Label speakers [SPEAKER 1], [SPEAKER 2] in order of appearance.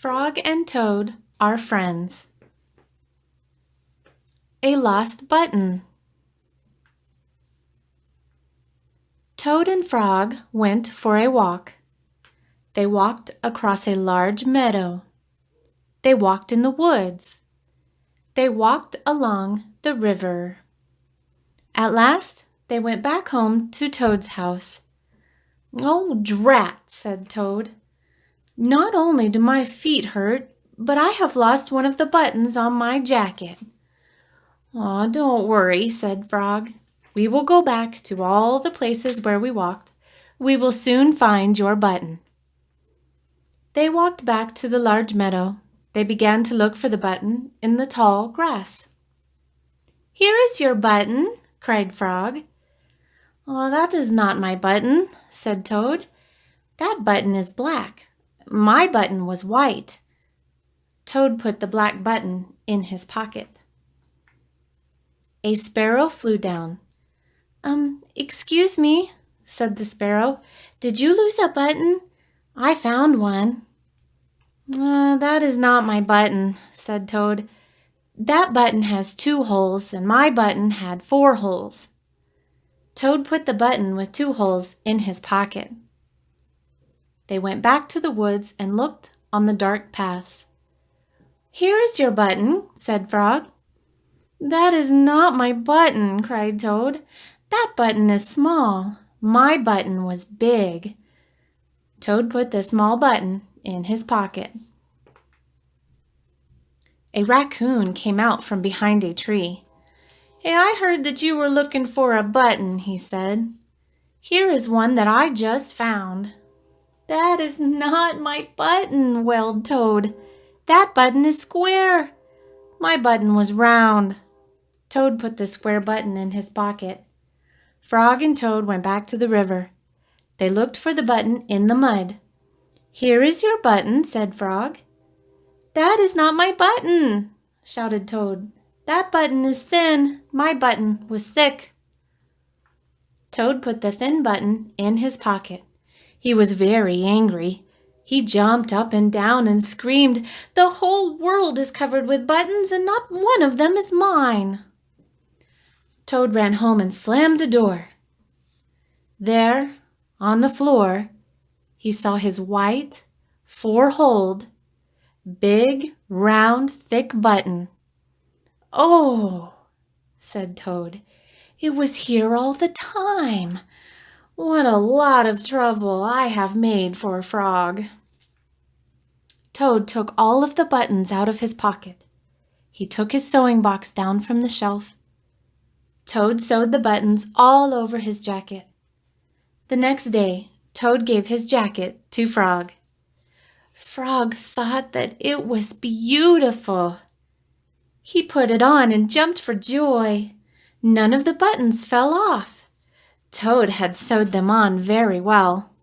[SPEAKER 1] Frog and Toad are friends. A lost button. Toad and Frog went for a walk. They walked across a large meadow. They walked in the woods. They walked along the river. At last, they went back home to Toad's house. "Oh, drat," said Toad. "Not only do my feet hurt, but I have lost one of the buttons on my jacket." "Aw, don't worry," said Frog. "We will go back to all the places where we walked. We will soon find your button." They walked back to the large meadow. They began to look for the button in the tall grass. "Here is your button," cried Frog. "Oh, that is not my button," said Toad. "That button is black. My button was white." Toad put the black button in his pocket. A sparrow flew down. Excuse me," said the sparrow. "Did you lose a button? I found one." "That is not my button," said Toad. "That button has 2 holes, and my button had 4 holes." Toad put the button with 2 holes in his pocket. They went back to the woods and looked on the dark paths. "Here is your button," said Frog. "That is not my button," cried Toad. "That button is small. My button was big." Toad put the small button in his pocket. A raccoon came out from behind a tree. "Hey, I heard that you were looking for a button," he said. "Here is one that I just found." "That is not my button," wailed Toad. "That button is square. My button was round." Toad put the square button in his pocket. Frog and Toad went back to the river. They looked for the button in the mud. "Here is your button," said Frog. "That is not my button," shouted Toad. "That button is thin. My button was thick." Toad put the thin button in his pocket. He was very angry. He jumped up and down and screamed, "The whole world is covered with buttons, and not one of them is mine." Toad ran home and slammed the door. There, on the floor, he saw his white, 4-holed, big, round, thick button. "Oh," said Toad, "it was here all the time. What a lot of trouble I have made for Frog." Toad took all of the buttons out of his pocket. He took his sewing box down from the shelf. Toad sewed the buttons all over his jacket. The next day, Toad gave his jacket to Frog. Frog thought that it was beautiful. He put it on and jumped for joy. None of the buttons fell off. Toad had sewed them on very well.